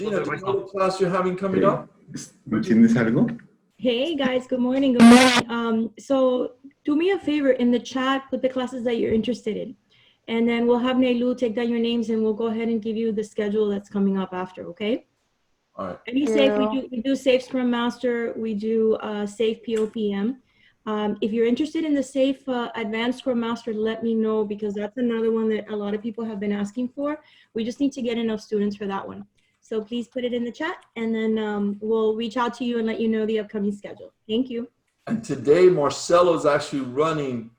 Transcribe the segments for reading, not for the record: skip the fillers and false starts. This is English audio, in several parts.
Regina, do you know the class you're having coming up? ¿Entiendes algo? Hey guys, good morning. Good morning. So do me a favor, in the chat, put the classes that you're interested in. And then we'll have Neilu take down your names and we'll go ahead and give you the schedule that's coming up after, okay? All right. Any safe, we do safe Scrum Master, we do safe POPM. If you're interested in the safe advanced Scrum Master, let me know, because that's another one that a lot of people have been asking for. We just need to get enough students for that one. So please put it in the chat, and then we'll reach out to you and let you know the upcoming schedule. Thank you. And today, Marcelo's actually running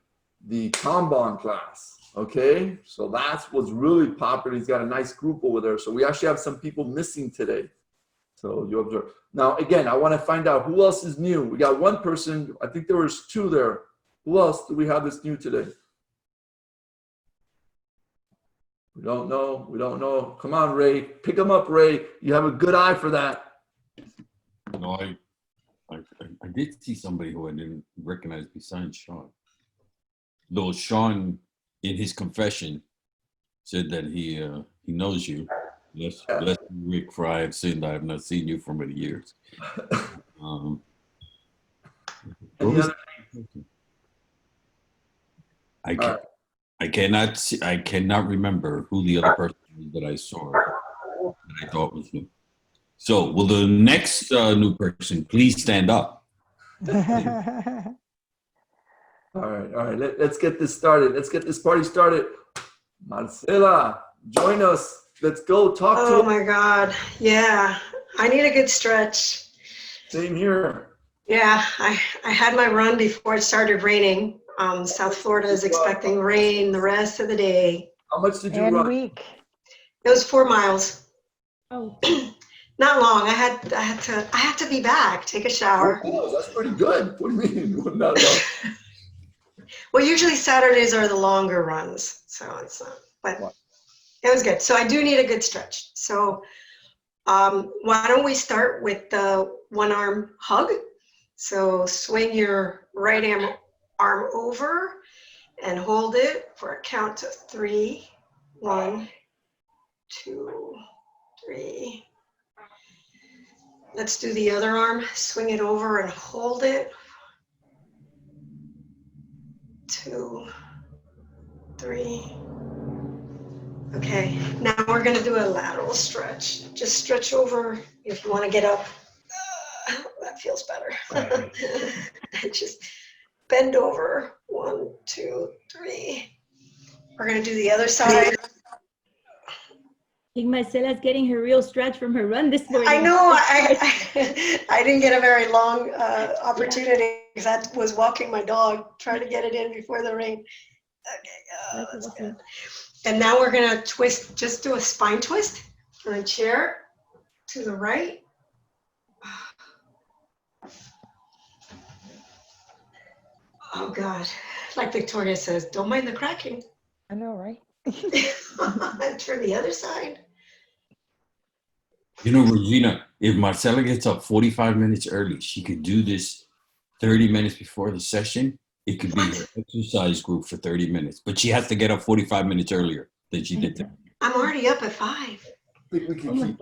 the Kanban class, okay? So that's what's really popular. He's got a nice group over there. So we actually have some people missing today. So you observe. Now, again, I want to find out who else is new. We got one person. I think there was two there. Who else do we have that's new today? We don't know. We don't know. Come on, Ray. Pick them up, Ray. You have a good eye for that. No, I did see somebody who I didn't recognize besides Sean. Though Sean, in his confession, said that he knows you. Yes, bless you, Rick, for I have sinned. I have not seen you for many years. I cannot remember who the other person was that I saw that I thought was new. So will the next new person please stand up? All right. Let's get this started. Let's get this party started. Marcela, join us. Let's go talk to Oh my God. Yeah. I need a good stretch. Same here. Yeah. I had my run before it started raining. South Florida is expecting rain the rest of the day. How much did you run? Week. It was 4 miles. Oh. Not long. I had to be back, take a shower. Oh, that's pretty good. What do you mean? Not long. Well, usually Saturdays are the longer runs. So it's not, but it was good. So I do need a good stretch. So why don't we start with the one arm hug? So swing your right arm over and hold it for a count of 3. 1, 2, 3. Let's do the other arm. Swing it over and hold it. 2, 3. Okay, now we're going to do a lateral stretch. Just stretch over if you want to get up. That feels better. Just bend over. 1, 2, 3. We're going to do the other side. I think Marcela's getting her real stretch from her run this morning. I know. I didn't get a very long opportunity because I was walking my dog, trying to get it in before the rain. Okay, that's good. And now we're going to twist, just do a spine twist from a chair to the right. Oh, God. Like Victoria says, don't mind the cracking. I know, right? And turn the other side. You know, Regina, if Marcela gets up 45 minutes early, she could do this 30 minutes before the session. It could be her exercise group for 30 minutes, but she has to get up 45 minutes earlier than she did today. I'm already up at 5.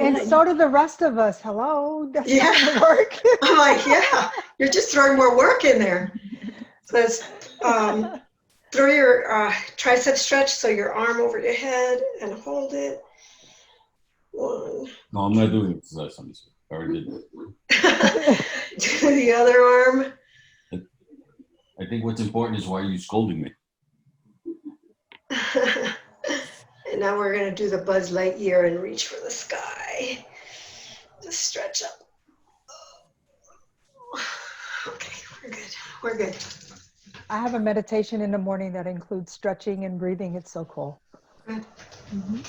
And so do the rest of us. Hello. That's Yeah. not gonna work. I'm like, yeah, you're just throwing more work in there. So it's throw your tricep stretch, so your arm over your head and hold it. 1. No, I'm not doing exercise on this one. I already did that. Do the other arm. I think what's important is why are you scolding me? And now we're going to do the Buzz Lightyear and reach for the sky. Just stretch up. Okay, we're good. We're good. I have a meditation in the morning that includes stretching and breathing. It's so cool. Good. Mm-hmm.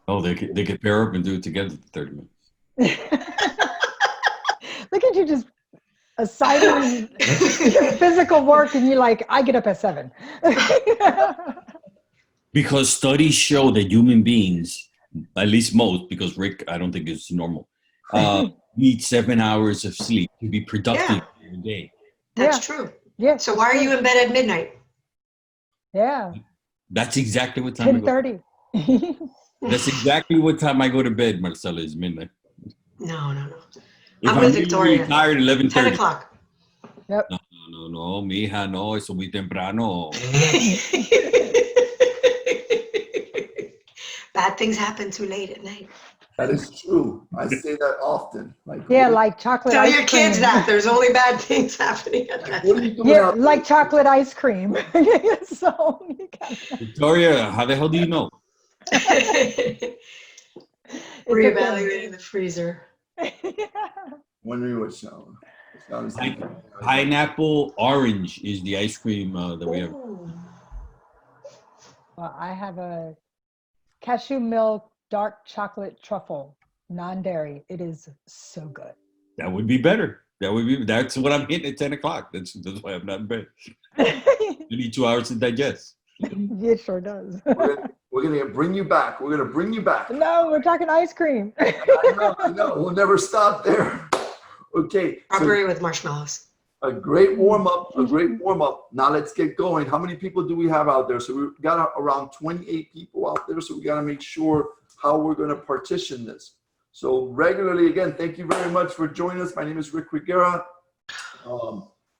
Oh, they could pair up and do it together for 30 minutes. Look at you just assigning your physical work, and you're like, I get up at 7. Because studies show that human beings, at least most, because Rick, I don't think it's normal, need 7 hours of sleep to be productive in a day. That's true. Yeah. So why are you in bed at midnight? Yeah. That's exactly what time 10:30. That's exactly what time I go to bed, Marcela, is midnight. No. If I'm I'm with really Victoria. tired, 10 11:30. o'clock. No, mija, no, eso muy temprano. Bad things happen too late at night. That is true. I say that often. Like, Yeah, what, like chocolate Tell ice your cream. kids that there's only bad things happening at like, night. what are you doing Yeah, out like there? chocolate ice cream. So you gotta- Victoria, how the hell do you know? it's Reevaluating the freezer. Wondering what Sean is thinking. Pineapple orange is the ice cream that we have. Ooh. Well, I have a cashew milk dark chocolate truffle, non-dairy. It is so good. That would be better. That's what I'm hitting at 10 o'clock. That's why I'm not in bed. You need 2 hours to digest. It sure does. We're gonna bring you back. We're gonna bring you back. No, we're talking ice cream. I know. We'll never stop there. Okay. So Strawberry with marshmallows. a great warm up. Now let's get going. How many people do we have out there? So we've got around 28 people out there. So we got to make sure how we're going to partition this. So regularly, again, thank you very much for joining us. My name is Rick Reguera.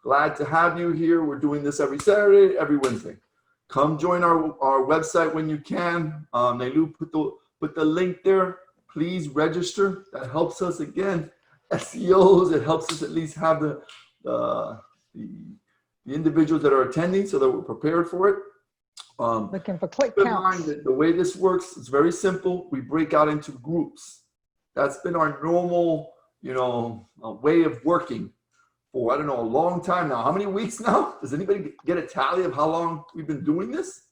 Glad to have you here. We're doing this every Saturday, every Wednesday. Come join our website when you can. Nailu put the link there. Please register. That helps us, again, SEOs. It helps us at least have the individuals that are attending so that we're prepared for it. Looking for click Keep in mind counts. that the way this works is very simple. We break out into groups. That's been our normal, way of working for, I don't know, a long time now. How many weeks now? Does anybody get a tally of how long we've been doing this?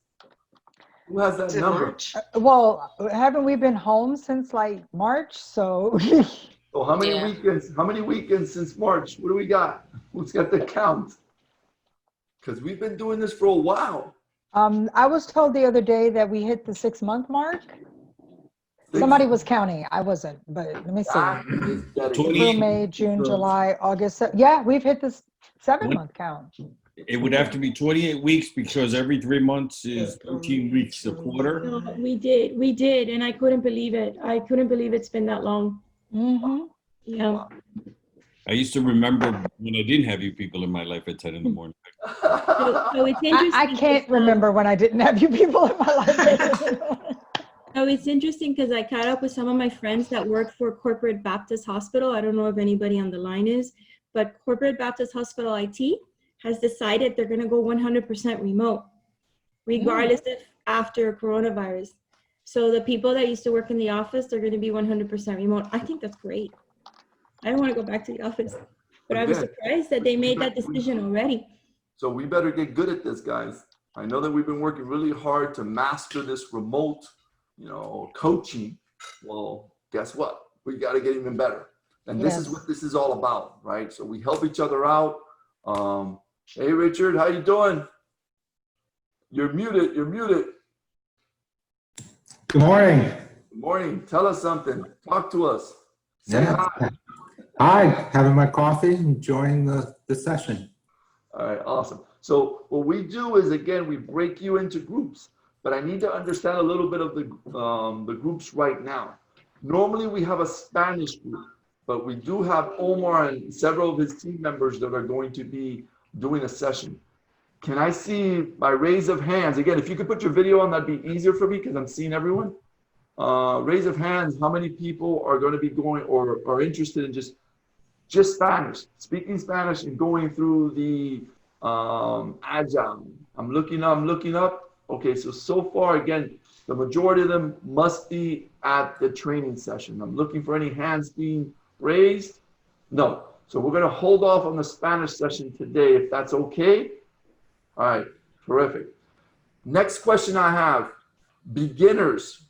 Who has that Is it number? March? Well, haven't we been home since like March? So So how many Yeah. weekends? How many weekends since March? What do we got? Who's got the count? Because we've been doing this for a while. I was told the other day that we hit the 6-month mark. Somebody was counting. I wasn't, but let me see. That is dedication. April, May, June, July, August. Yeah, we've hit this 7-month count. It would have to be 28 weeks because every 3 months is 13 weeks a quarter. No, we did, and I couldn't believe it. I couldn't believe it's been that long. Mm-hmm. Yeah. I used to remember when I didn't have you people in my life at 10 in the morning. So it's interesting. I can't remember when I didn't have you people in my life. Oh, it's interesting because I caught up with some of my friends that work for Corporate Baptist Hospital. I don't know if anybody on the line is, but Corporate Baptist Hospital IT has decided they're going to go 100% remote, regardless if after coronavirus. So the people that used to work in the office, they're going to be 100% remote. I think that's great. I don't want to go back to the office, but I was surprised that they made that decision already. So we better get good at this, guys. I know that we've been working really hard to master this remote, coaching. Well, guess what? We got to get even better. And this is what this is all about, right? So we help each other out. Hey, Richard, how you doing? You're muted. Good morning. Good morning. Tell us something. Talk to us. Say hi. Hi, having my coffee, enjoying the session. All right, awesome. So what we do is, again, we break you into groups, but I need to understand a little bit of the groups right now. Normally we have a Spanish group, but we do have Omar and several of his team members that are going to be doing a session. Can I see by raise of hands? Again, if you could put your video on, that'd be easier for me because I'm seeing everyone. Raise of hands, how many people are going to be going or are interested in just Spanish, speaking Spanish and going through the Agile? I'm looking up. Okay, so far, again, the majority of them must be at the training session. I'm looking for any hands being raised. No. So we're going to hold off on the Spanish session today, if that's okay. All right, terrific. Next question I have, beginners.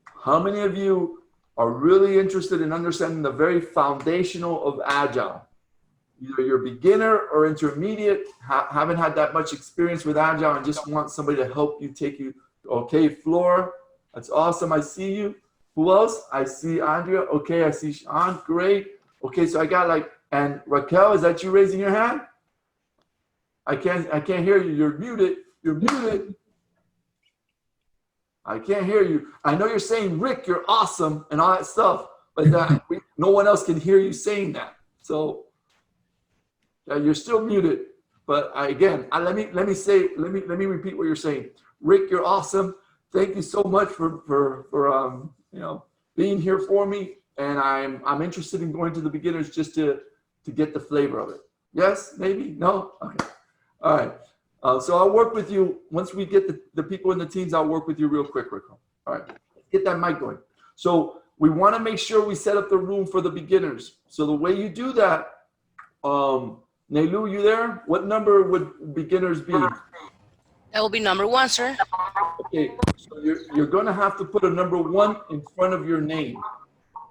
How many of you are really interested in understanding the very foundational of Agile? Either you're beginner or intermediate, haven't had that much experience with Agile and just want somebody to help you take you. Okay, Flora, that's awesome. I see you. Who else? I see Andrea. Okay, I see Sean. Great. Okay, so I got and Raquel, is that you raising your hand? I can't hear you. You're muted. I can't hear you. I know you're saying, Rick, you're awesome and all that stuff, but no one else can hear you saying that. So you're still muted. But again, let me repeat what you're saying. Rick, you're awesome. Thank you so much for being here for me. And I'm interested in going to the beginners just to get the flavor of it. Yes, maybe, no, okay, all right. So I'll work with you once we get the people in the teams. I'll work with you real quick, Rico. All right, get that mic going. So we want to make sure we set up the room for the beginners. So the way you do that, Nelu, you there? What number would beginners be? That will be number 1, sir. Okay, so you're going to have to put a number 1 in front of your name.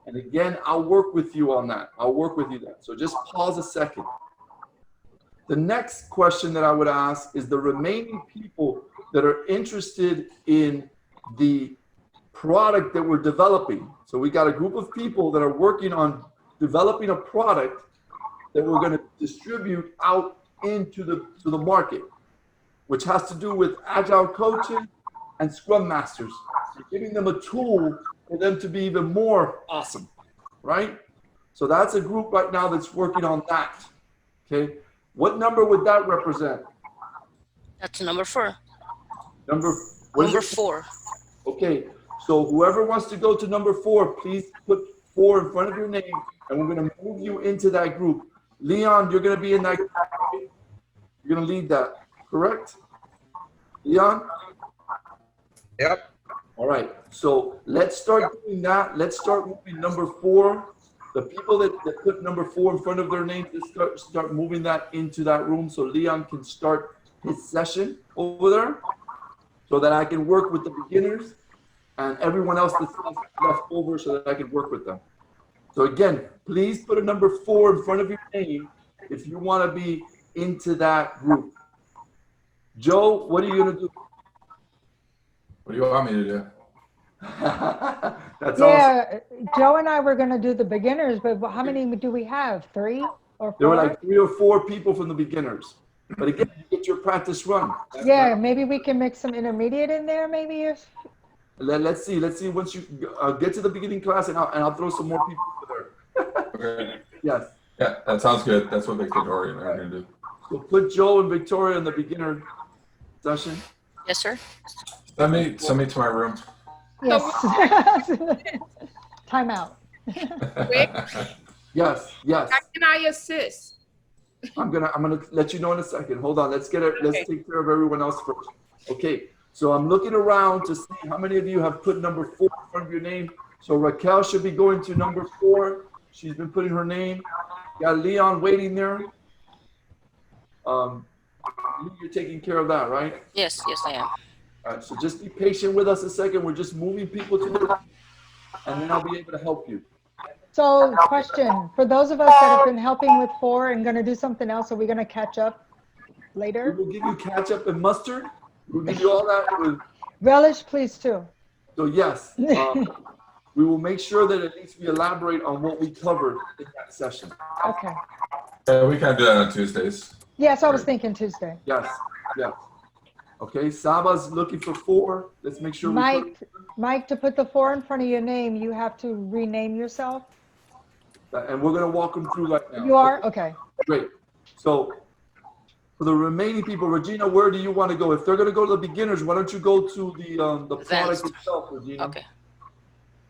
And again, I'll work with you on that. I'll work with you there. So just pause a second. The next question that I would ask is the remaining people that are interested in the product that we're developing. So we got a group of people that are working on developing a product that we're going to distribute out into the market, which has to do with Agile coaching and Scrum Masters. We're giving them a tool for them to be even more awesome, right? So that's a group right now that's working on that, okay? What number would that represent? That's number 4. Number 4. Okay, so whoever wants to go to number 4, please put 4 in front of your name, and we're going to move you into that group. Leon, you're going to be in that group. You're going to lead that, correct? Leon? Yep. All right, so let's start doing that. Let's start moving number 4. The people that put number 4 in front of their name, just start moving that into that room so Leon can start his session over there so that I can work with the beginners and everyone else that's left over so that I can work with them. So again, please put a number 4 in front of your name if you want to be into that group. Joe, what are you going to do? What do you want me to do? That's awesome. Yeah, Joe and I were going to do the beginners, but how many do we have? 3 or 4? There were like 3 or 4 people from the beginners. But again, you get your practice run. Yeah, maybe we can mix some intermediate in there, maybe if. Let's see once you get to the beginning class, and I'll throw some more people over there. Okay. Yes. Yeah, that sounds good. That's what Victoria and I are going to do. So put Joe and Victoria in the beginner session. Yes, sir. Send me to my room. Yes. Time out. Yes. How can I assist? I'm gonna let you know in a second. Hold on. Let's take care of everyone else first. Okay. So I'm looking around to see how many of you have put number 4 in front of your name. So Raquel should be going to number 4. She's been putting her name. Got Leon waiting there. You're taking care of that, right? Yes, I am. All right, so just be patient with us a second. We're just moving people to the and then I'll be able to help you. So question, for those of us that have been helping with 4 and going to do something else, are we going to catch up We later? will give you ketchup and mustard. We'll give you all that. Relish, please, too. So yes, we will make sure that at least we elaborate on what we covered in that session. Okay. Yeah, we can do that on Tuesdays. Yes, I was thinking Tuesday. Yes. Okay, Saba's looking for 4. Let's make sure Mike, to put the 4 in front of your name, you have to rename yourself. and we're gonna walk them through right now. You are? Okay. Great. So for the remaining people, Regina, where do you want to go? If they're gonna go to the beginners, why don't you go to the product itself, Regina? Okay.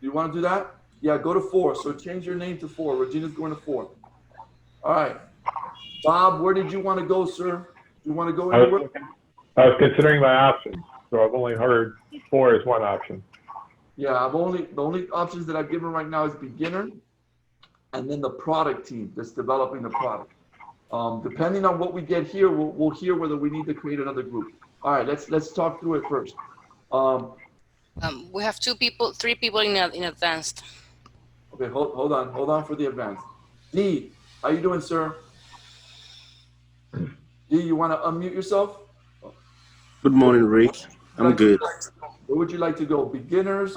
Do you want to do that? Yeah, go to 4. So change your name to 4. Regina's going to 4. All right. Bob, where did you want to go, sir? Do you want to go anywhere? I was considering my options, so I've only heard 4 is one option. Yeah, the only options that I've given right now is beginner, and then the product team that's developing the product. Depending on what we get here, we'll hear whether we need to create another group. All right, let's talk through it first. We have 3 people in advanced. Okay, hold on for the advanced. D, how you doing, sir? D, you want to unmute yourself? Good morning, Rick. I'm good. Where would you like to go? Beginners,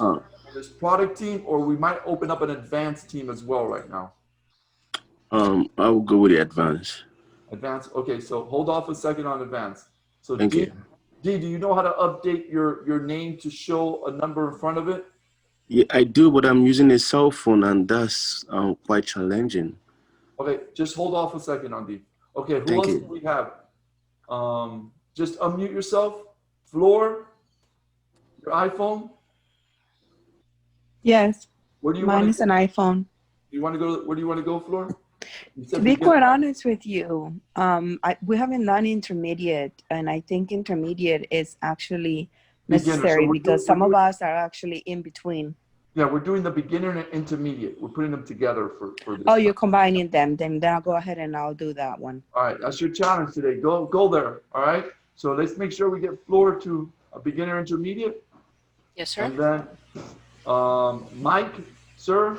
this product team, or we might open up an advanced team as well right now? I will go with the advance. Advanced. Okay, so hold off a second on advanced. So Thank D, you. D, do you know how to update your name to show a number in front of it? Yeah, I do, but I'm using a cell phone, and that's quite challenging. Okay, just hold off a second on D. Okay, who Thank else you. do we have? Just unmute yourself. Floor, your iPhone. Yes, Where do you mine want is to an iPhone. You want to go? Where do you want to go, Floor? You To said be beginner. quite honest with you, we haven't done intermediate, and I think intermediate is actually Beginner. necessary So because some of us are actually in between. Yeah, we're doing the beginner and intermediate. We're putting them together for this. Oh, you're combining them. Then I'll go ahead and I'll do that one. All right, that's your challenge today. Go there. All right. So let's make sure we get Floor to a beginner intermediate. Yes, sir. And then Mike, sir.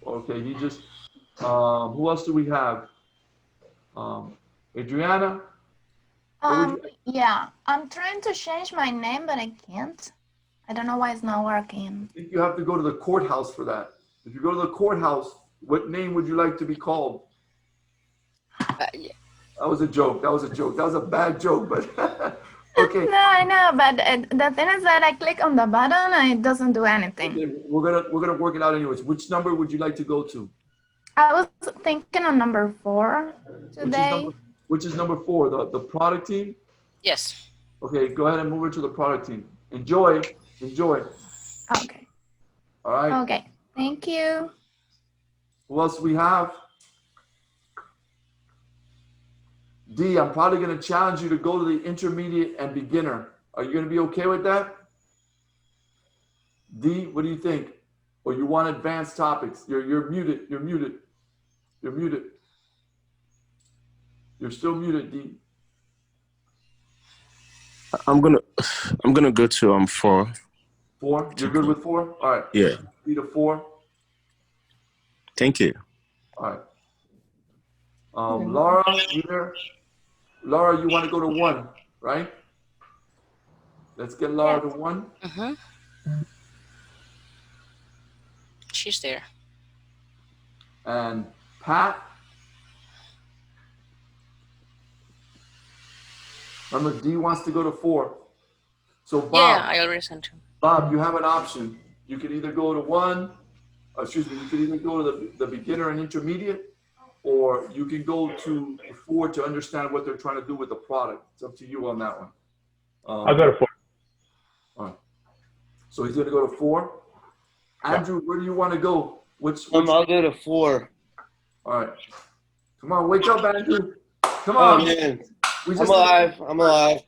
Okay, he just. Who else do we have? Adriana. Yeah, I'm trying to change my name, but I can't. I don't know why it's not working. I think you have to go to the courthouse for that. If you go to the courthouse, what name would you like to be called? Yeah. That was a joke. That was a joke. That was a bad joke, but okay. No, I know, but the thing is that I click on the button and it doesn't do anything. Okay, we're gonna work it out anyways. Which number would you like to go to? I was thinking on number 4 today. Which is number 4? The product team. Yes. Okay, go ahead and move it to the product team. Enjoy. Okay. All right. Okay. Thank you. Who else we have? D, I'm probably going to challenge you to go to the intermediate and beginner. Are you going to be okay with that? D, what do you think? Or you want advanced topics? You're muted. You're muted. You're muted. You're still muted, D. I'm gonna go to 4. 4? You're good with 4? All right. Yeah. D to 4. Thank you. All right. Laura, you there? Laura, you want to go to 1, right? Let's get Laura to 1. Mm-hmm. She's there. And Pat. Remember, D wants to go to 4. So Bob. Yeah, I already sent him. Bob, you have an option. You could either go to 1. You could either go to the beginner and intermediate, or you can go to 4 to understand what they're trying to do with the product. It's up to you on that one. I'll go to 4. All right. So he's going to go to 4. Andrew, where do you want to go? I'll go to 4. All right. Come on, wake up, Andrew. Come on. Oh, man. I'm alive.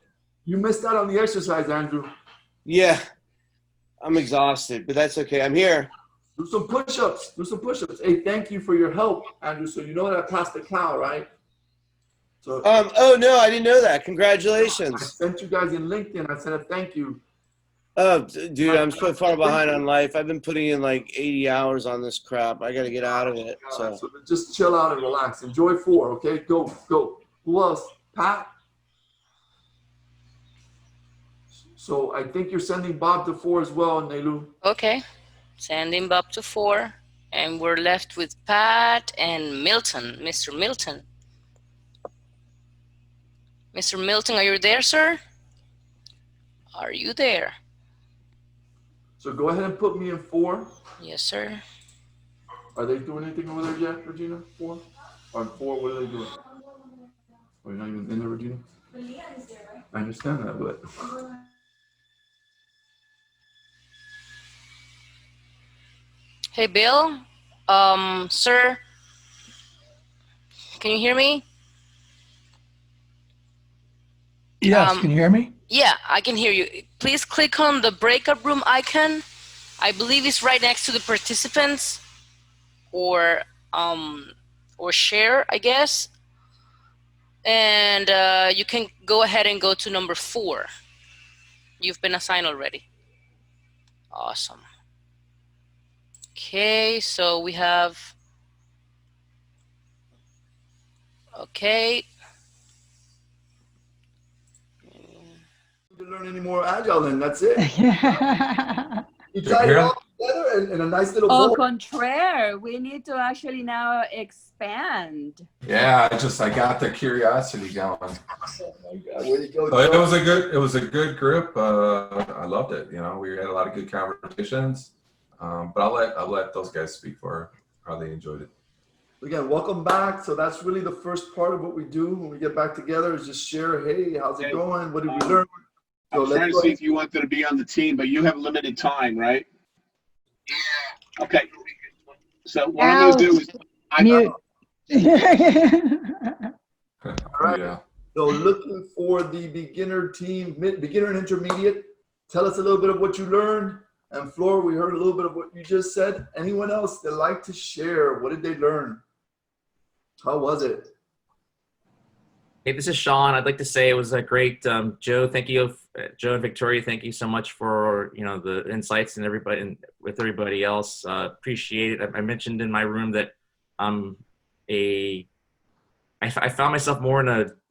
You missed out on the exercise, Andrew. Yeah. I'm exhausted, but that's okay. I'm here. Do some push-ups. Hey, thank you for your help, Andrew. So you know that I passed the cow, right? So. Oh, no, I didn't know that. Congratulations. I sent you guys in LinkedIn. I said a thank you. Oh, dude, I'm so far behind on life. I've been putting in like 80 hours on this crap. I got to get out of it. So just chill out and relax. Enjoy 4, okay? Go. Who else? Pat? So I think you're sending Bob to 4 as well, Nelu. Okay. Sending Bob to 4. And we're left with Pat and Milton, Mr. Milton. Mr. Milton, are you there, sir? Are you there? So go ahead and put me in 4. Yes, sir. Are they doing anything over there yet, Regina? 4? Or 4, what are they doing? Oh, you're not even in there, Regina? I understand that, but... Hey, Bill. Sir, can you hear me? Yes, can you hear me? Yeah, I can hear you. Please click on the breakout room icon. I believe it's right next to the participants, or share, I guess. And you can go ahead and go to number 4. You've been assigned already. Awesome. Okay, so we have, okay. To learn any more Agile, then that's it. You tied it all together in a nice little Au bowl. contraire, we need to actually now expand. Yeah, I got the curiosity going. Way to go, So Joe. it was a good group. I loved it. You know, we had a lot of good conversations. But I'll let those guys speak for how they enjoyed it. Again, welcome back. So that's really the first part of what we do when we get back together is just share, hey, how's it going? What did we learn? So I'm trying to see if you wanted to be on the team, but you have limited time, right? Yeah. Okay. So what I'm going to do is Mute. All right. Yeah. So looking for the beginner team, beginner and intermediate. Tell us a little bit of what you learned. And Flor, we heard a little bit of what you just said. Anyone else that like to share? What did they learn? How was it? Hey, this is Sean. I'd like to say it was a great, Joe. Thank you, Joe and Victoria. Thank you so much for the insights and everybody and with everybody else. Appreciate it. I mentioned in my room that I found myself more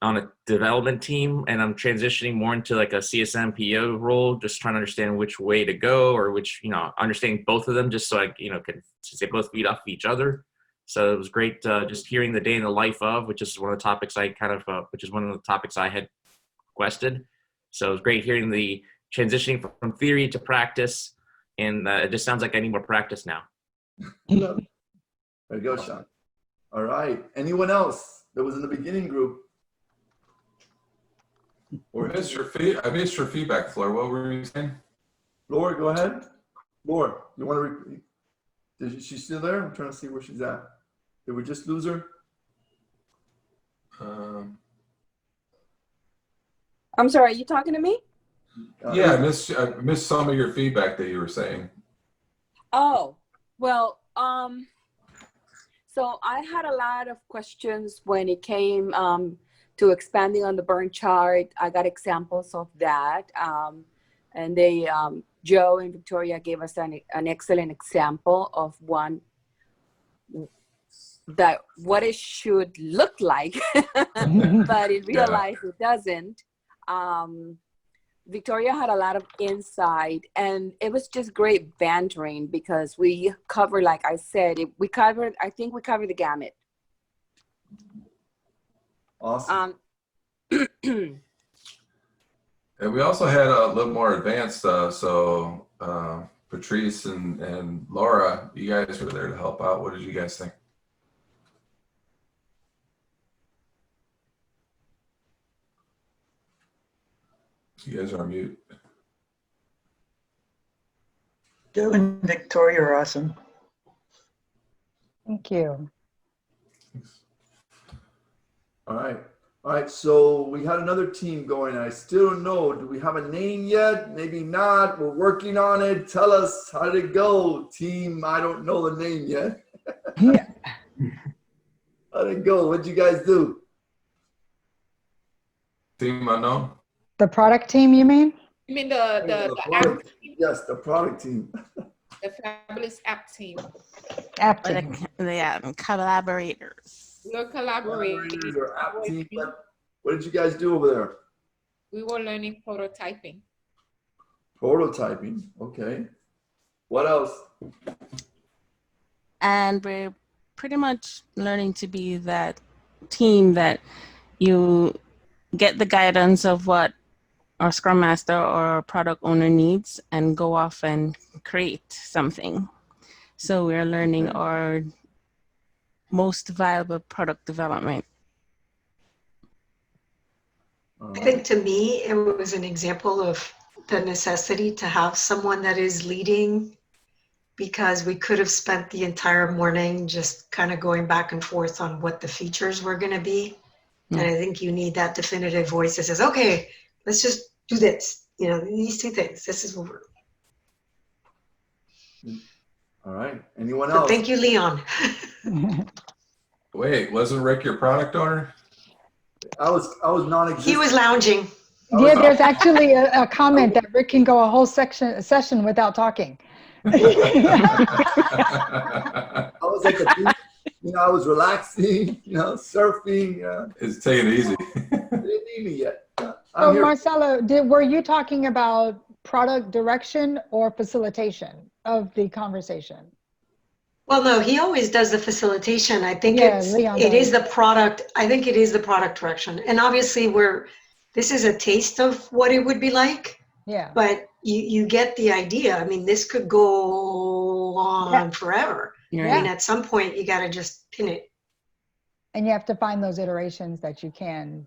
on a development team, and I'm transitioning more into like a CSM PO role, just trying to understand which way to go or which understanding both of them, just so I can since they both feed off of each other. So it was great just hearing the day in the life of, which is one of the topics which is one of the topics I had requested. So it was great hearing the transitioning from theory to practice, and it just sounds like I need more practice now. There you go, Sean. All right. Anyone else that was in the beginning group? I missed your feedback, Flor. What were you saying? Laura, go ahead. Laura, you want to repeat? Is she still there? I'm trying to see where she's at. Did we just lose her? I'm sorry, are you talking to me? Yeah, I missed some of your feedback that you were saying. Oh, well, so I had a lot of questions when it came to expanding on the burn chart. I got examples of that. And they, Joe and Victoria gave us an excellent example of one that what it should look like, but in real life it doesn't. Victoria had a lot of insight, and it was just great bantering because we covered, like I said, I think we covered the gamut. Awesome. And we also had a little more advanced, so Patrice and Laura, you guys were there to help out. What did you guys think? You guys are on mute. Joe and Victoria are awesome. Thank you. All right. All right. So we had another team going. I still don't know. Do we have a name yet? Maybe not. We're working on it. Tell us, how did it go? Team, I don't know the name yet. Yeah. How did it go? What'd you guys do? Team unknown? The product team, you mean? You mean the product app team? Yes, the product team. The fabulous app team. App team. The collaborators. We were collaborating. Your app team. What did you guys do over there? We were learning prototyping. Prototyping. Okay. What else? And we're pretty much learning to be that team that you get the guidance of what our Scrum Master or product owner needs and go off and create something. So we're learning our most viable product development. I think to me, it was an example of the necessity to have someone that is leading, because we could have spent the entire morning just kind of going back and forth on what the features were going to be. And I think you need that definitive voice that says, okay, let's just do this. These two things. This is what we're. All right. Anyone So else? thank you, Leon. Wait, wasn't Rick your product owner? I was non-existent. He was lounging. Yeah, there's actually a comment that Rick can go a whole session without talking. I was at the beach. I was relaxing, surfing. It's taking it easy. They didn't need me yet. So Marcelo, were you talking about product direction or facilitation of the conversation? Well, no, he always does the facilitation. I think Leon it is does. the product. I think it is the product direction. And obviously this is a taste of what it would be like. Yeah. But you get the idea. I mean, this could go on forever. I mean, at some point, you got to just pin it. And you have to find those iterations that you can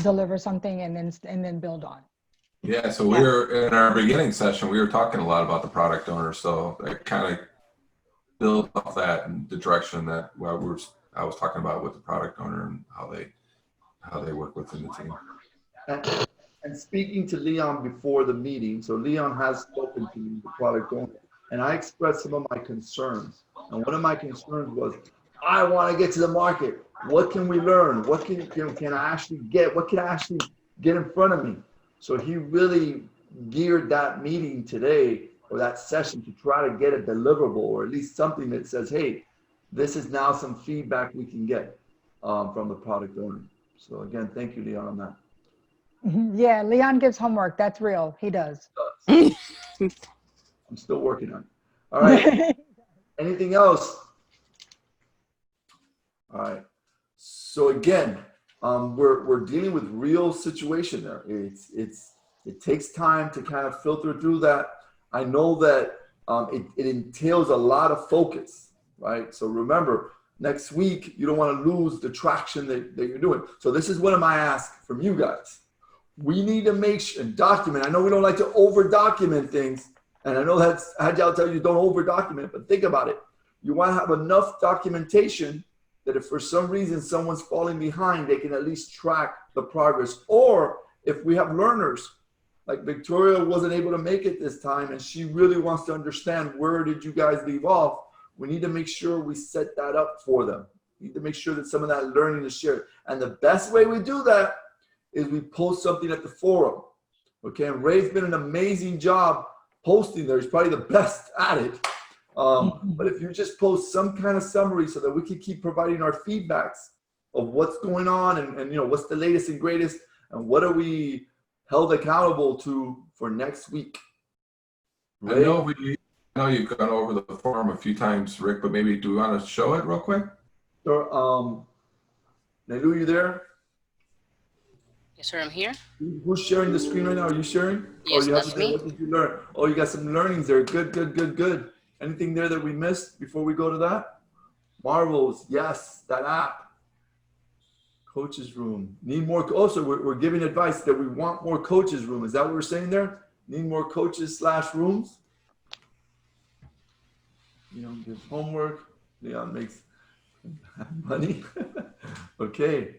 deliver something and then build on. Yeah, so we were in our beginning session, we were talking a lot about the product owner. So it kind of built off that in the direction that I was talking about with the product owner and how they work within the team. And speaking to Leon before the meeting, so Leon has spoken to me, the product owner, and I expressed some of my concerns. And one of my concerns was, I want to get to the market. What can we learn? What can I actually get? What can I actually get in front of me? So he really geared that meeting today or that session to try to get a deliverable, or at least something that says, hey, this is now some feedback we can get from the product owner. So again, thank you, Leon, on that. Yeah, Leon gives homework. That's real. He does. I'm still working on it. All right. Anything else? All right. So again, we're dealing with real situation there. It takes time to kind of filter through that. I know that it entails a lot of focus, right? So remember, next week you don't want to lose the traction that you're doing. So this is one of my asks from you guys. We need to make sure and document. I know we don't like to over document things, and I know that's Agile tells you don't over document, but think about it. You want to have enough documentation that if for some reason someone's falling behind, they can at least track the progress. Or if we have learners, like Victoria wasn't able to make it this time, and she really wants to understand where did you guys leave off, we need to make sure we set that up for them. We need to make sure that some of that learning is shared. And the best way we do that is we post something at the forum. Okay, and Ray's been an amazing job posting there. He's probably the best at it. But if you just post some kind of summary so that we can keep providing our feedbacks of what's going on and you know, what's the latest and greatest and what are we held accountable to for next week. Ray? I know you've gone over the forum a few times, Rick, but maybe do we want to show it real quick? Sure. Nailu, you there? Yes, sir, I'm here. Who's sharing the screen right now? Are you sharing? Yes, that's me. What did you learn? Oh, you got some learnings there. Good, good, good, good. Anything there that we missed before we go to that? Marvels, yes, that app. Coaches room. Need more. Also, we're giving advice that we want more coaches room. Is that what we're saying there? Need more coaches / rooms? Leon gives homework. Leon makes money. Okay.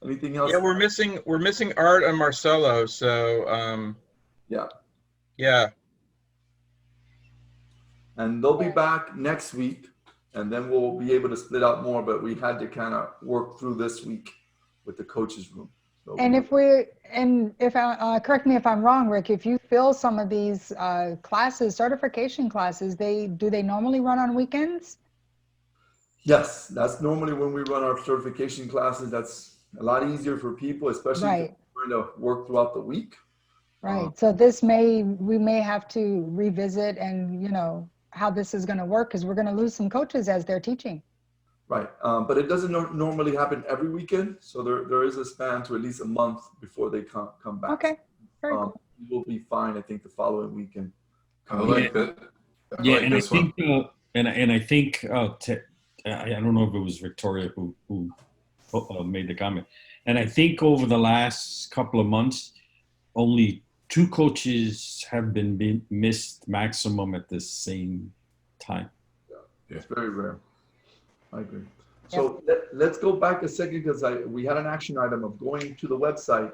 Anything else? Yeah, we're missing Art and Marcelo. So yeah. And they'll be back next week, and then we'll be able to split out more. But we had to kind of work through this week with the coaches room. So And if correct me if I'm wrong, Rick, if you fill some of these classes, certification classes, do they normally run on weekends? yes, that's normally when we run our certification classes. That's a lot easier for people, especially if we're trying to work throughout the week. Right. So we may have to revisit and you know how this is going to work because we're going to lose some coaches as they're teaching. Right. But it doesn't normally happen every weekend. So there is a span to at least a month before they come back. Okay. Very cool. We'll be fine, I think, the following weekend. I like that. Yeah, and I think, and I think, I don't know if it was Victoria who made the comment. And I think over the last couple of months, only 2 coaches have been missed maximum at the same time. Yeah, it's very rare. I agree. So let's go back a second because we had an action item of going to the website.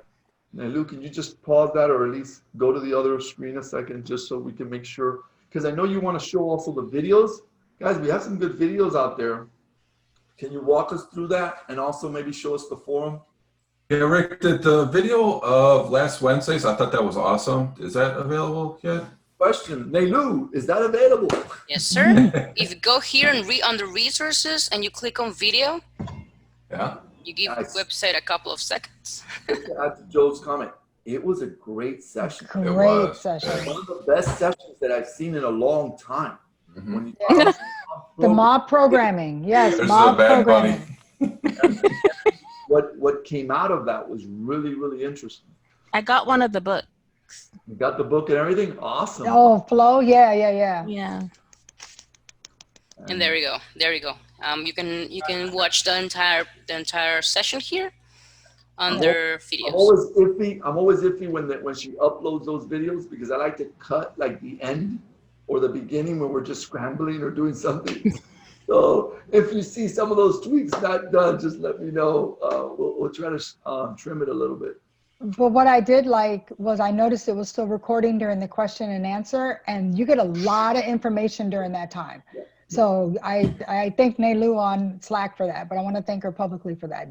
Now, Lou, can you just pause that or at least go to the other screen a second just so we can make sure? Because I know you want to show also the videos. Guys, we have some good videos out there. Can you walk us through that and also maybe show us the forum? Yeah, Rick, the video of last Wednesday's, I thought that was awesome. Is that available yet? Question, Nailu, is that available? Yes, sir. If you go here and under resources and you click on video, you give the website a couple of seconds. Just to add to Joe's comment, it was a great session. Great session. One of the best sessions that I've seen in a long time. When you the mob programming, yes, There's mob a bad programming. What came out of that was really, really interesting. I got one of the books. You got the book and everything? Awesome. Oh, flow. Yeah, yeah, yeah. Yeah. And there you go. There you go. You can watch the entire session here under videos. I'm always iffy when she uploads those videos because I like to cut like the end or the beginning when we're just scrambling or doing something. So if you see some of those tweaks not done, just let me know. We'll try to trim it a little bit. But what I did like was I noticed it was still recording during the question and answer, and you get a lot of information during that time. So I thank Nelu on Slack for that, but I want to thank her publicly for that.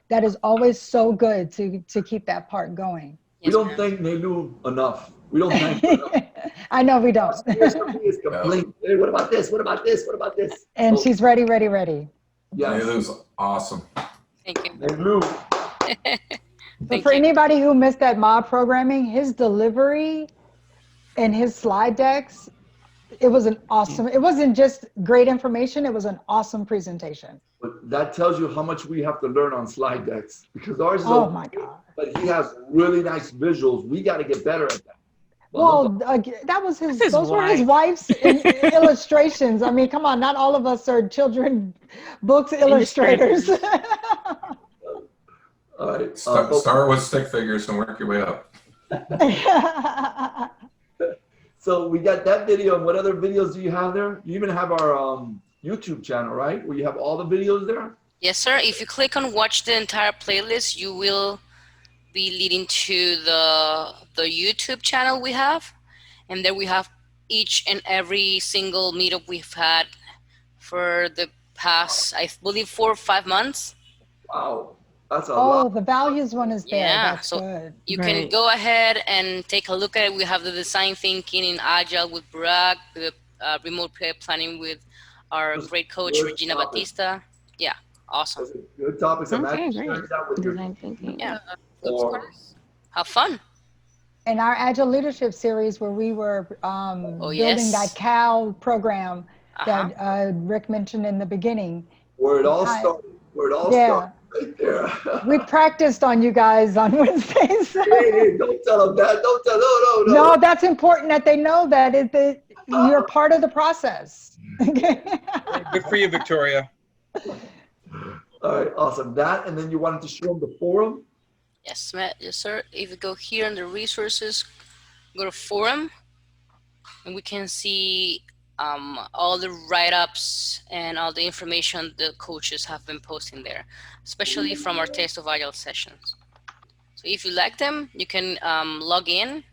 That is always so good to keep that part going. We don't thank Nelu enough. We don't thank her enough. I know we don't. Complaint. Hey, what about this? What about this? What about this? And she's ready. Yeah, Nelu's awesome. Thank you. Nelu. But for anybody who missed that mob programming, his delivery and his slide decks, it was an awesome, it wasn't just great information, it was an awesome presentation. But that tells you how much we have to learn on slide decks because ours is oh my God. But he has really nice visuals. We got to get better at that. Well, that was those were his wife's illustrations. I mean, come on, not all of us are children books illustrators. All right. Start with stick figures and work your way up. So we got that video. And what other videos do you have there? You even have our YouTube channel, right? Where you have all the videos there? Yes, sir. If you click on watch the entire playlist, you will be leading to the YouTube channel we have. And there we have each and every single meetup we've had for the past, I believe, 4 or 5 months. Wow. That's a lot. Oh, the values one is there. Yeah, That's so good. you can go ahead and take a look at it. We have the design thinking in Agile with Burak, the remote planning with our great coach, Regina Batista. Yeah, awesome. Good topics. Okay, great. Design thinking. Yeah, of course. Have fun. In our Agile Leadership Series where we were building that CAL program that Rick mentioned in the beginning. Where it all started. Where it all started. Right there. We practiced on you guys on Wednesdays. Hey, don't tell them that. Don't tell. No. No, that's important that they know that you're part of the process. Good for you, Victoria. All right, awesome. That, and then you wanted to show them the forum? Yes, Matt. Yes, sir. If you go here under resources, go to forum, and we can see all the write-ups and all the information the coaches have been posting there, especially from our Taste of Agile sessions. So if you like them, you can log in.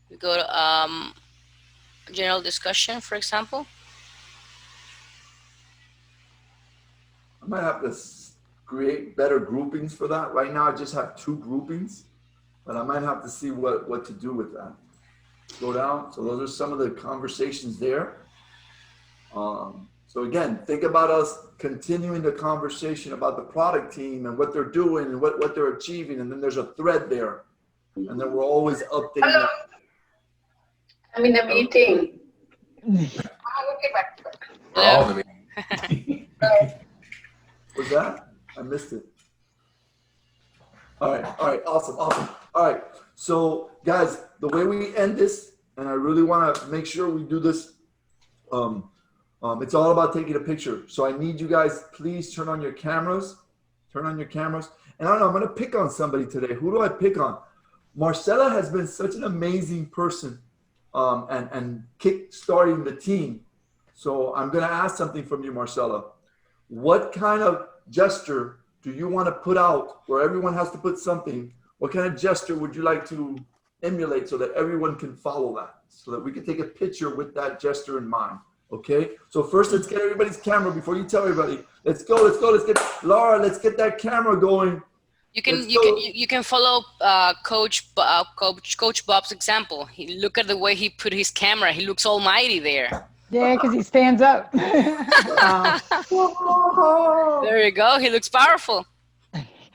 We go to general discussion, for example. I might have to create better groupings for that. Right now, I just have 2 groupings, but I might have to see what to do with that. Go down. So those are some of the conversations there. So again, think about us continuing the conversation about the product team and what they're doing and what they're achieving. And then there's a thread there. And then we're always updating that. I'm in a meeting. Hello. What's that? I missed it. All right, awesome. All right, so guys, the way we end this, and I really want to make sure we do this, it's all about taking a picture. So I need you guys, please turn on your cameras. And I don't know, I'm going to pick on somebody today. Who do I pick on? Marcella has been such an amazing person and kick-starting the team. So I'm going to ask something from you, Marcella. What kind of gesture do you want to put out where everyone has to put something? What kind of gesture would you like to emulate so that everyone can follow that, so that we can take a picture with that gesture in mind? Okay, so first let's get everybody's camera before you tell everybody. Let's go. Let's get Laura. Let's get that camera going. You can follow Coach Bob's example. Look at the way he put his camera. He looks almighty there. Yeah, because he stands up. There you go. He looks powerful.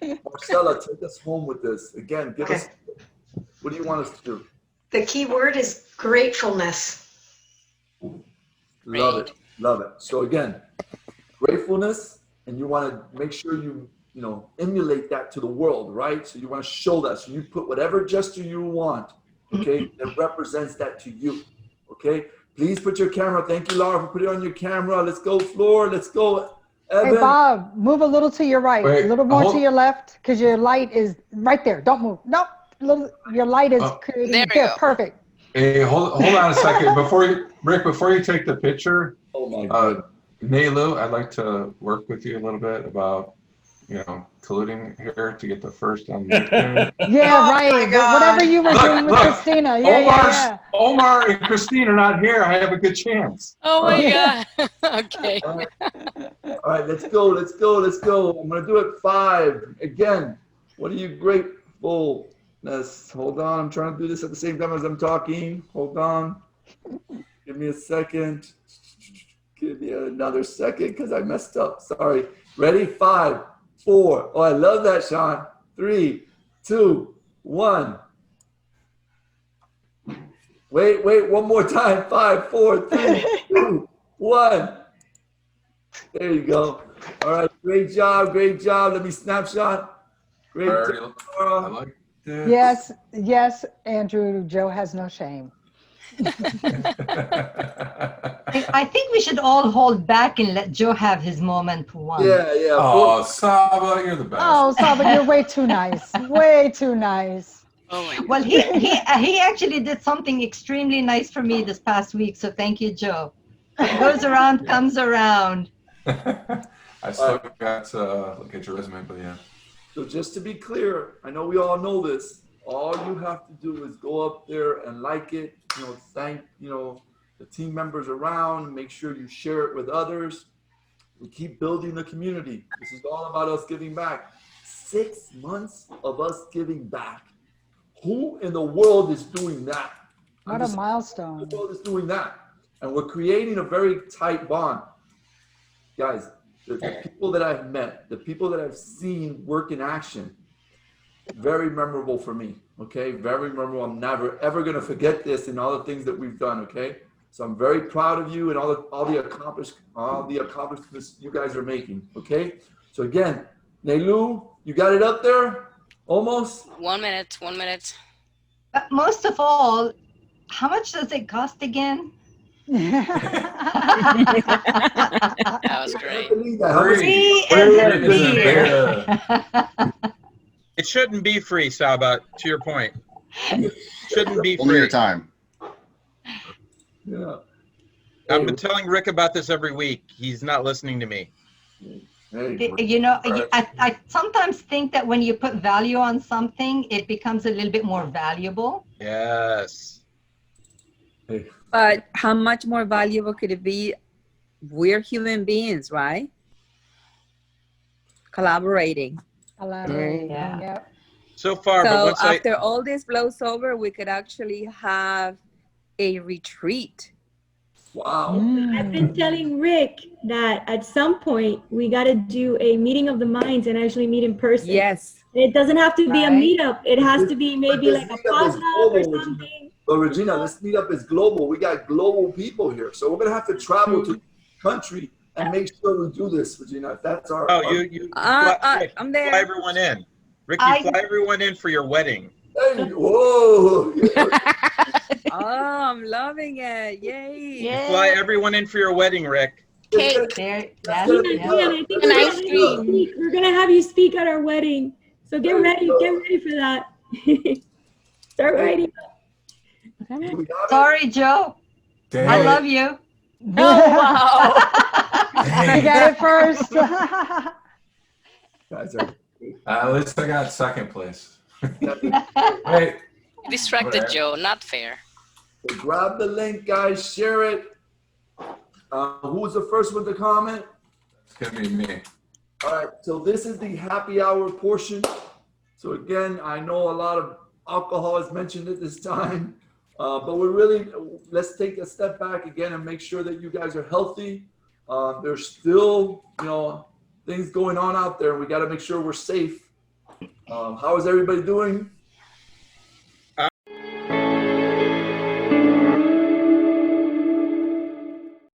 Marcella, take us home with this. Again, give us, what do you want us to do? The key word is gratefulness. Love it. So again, gratefulness, and you want to make sure you you know, emulate that to the world, right? So you want to show that. So you put whatever gesture you want, okay, that represents that to you, okay? Please put your camera. Thank you, Laura, for putting on your camera. Let's go, Floor. Let's go, Evan. Hey, Bob, move a little to your right, Wait, a little more to hold- your left, because your light is right there. Don't move. Nope. Your light is creating There it. we There, go. perfect. Hey, hold on a second. Rick, before you take the picture, Oh my God. Neilu, I'd like to work with you a little bit about, you know, colluding here to get the first on LinkedIn. Yeah, right. Whatever you were doing with Christina. Yeah. Omar and Christine are not here. I have a good chance. Oh my God. Okay. All right, let's go, let's go, let's go. I'm gonna do it 5. Again, what are you gratefulness? Hold on, I'm trying to do this at the same time as I'm talking. Hold on. Give me a second. Give me another second because I messed up. Sorry. Ready? 5, 4. Oh, I love that, Sean. 3, 2, 1. Wait, one more time. 5, 4, 3, 2, 1. There you go. All right, great job, great job. Let me snapshot. Great job, Laura. I like this. Yes, Andrew, Joe has no shame. I think we should all hold back and let Joe have his moment one. Yeah. Oh, Saba, you're the best. Oh, Saba, you're way too nice. Way too nice. Oh my God. Well, he actually did something extremely nice for me this past week, so thank you, Joe. What goes around comes around. I still got to look at your resume, but yeah. So just to be clear, I know we all know this. All you have to do is go up there and like it, you know, thank, you know, the team members around, make sure you share it with others. We keep building the community. This is all about us giving back. 6 months of us giving back. Who in the world is doing that? What a milestone. Who in the world is doing that? And we're creating a very tight bond. Guys, the people that I've met, the people that I've seen work in action, very memorable for me, okay? Very memorable. I'm never, ever going to forget this and all the things that we've done, okay? So I'm very proud of you and all the accomplishments you guys are making, okay? So again, Neilu, you got it up there? Almost? 1 minute, 1 minute. But most of all, how much does it cost again? That was great. Free and beer. It shouldn't be free, Saba, to your point. It shouldn't be Only your free. time. Yeah. I've been telling Rick about this every week. He's not listening to me. You know, I sometimes think that when you put value on something, it becomes a little bit more valuable. Yes. But how much more valuable could it be? We're human beings, right? Collaborating. Yeah. Yep. So far, but So once after all this blows over, we could actually have a retreat. Wow. I've been telling Rick that at some point we got to do a meeting of the minds and actually meet in person. Yes. It doesn't have to be a Right. meetup. It has to be maybe like a potluck or something. But Regina, this meetup is global. We got global people here. So we're going to have to travel to the country and make sure we do this, Regina. That's our... you fly, I'm there. fly everyone in. Rick, you fly everyone in for your wedding. Hey, whoa! Oh, I'm loving it. Yay. You fly everyone in for your wedding, Rick. Cake. Ian, I think we're gonna have you speak at our wedding. So get ready for that. Start writing. Sorry, Joe. Dang I it. love you. Oh, wow. You got it first. Guys are... At least I got second place. Hey, Distracted Joe, not fair. So grab the link, guys. Share it. Who was the first one to comment? it's going to be me. All right, so this is the happy hour portion. So again, I know a lot of alcohol is mentioned at this time, but we're really, let's take a step back again and make sure that you guys are healthy. There's still, you know, things going on out there. We got to make sure we're safe. How is everybody doing?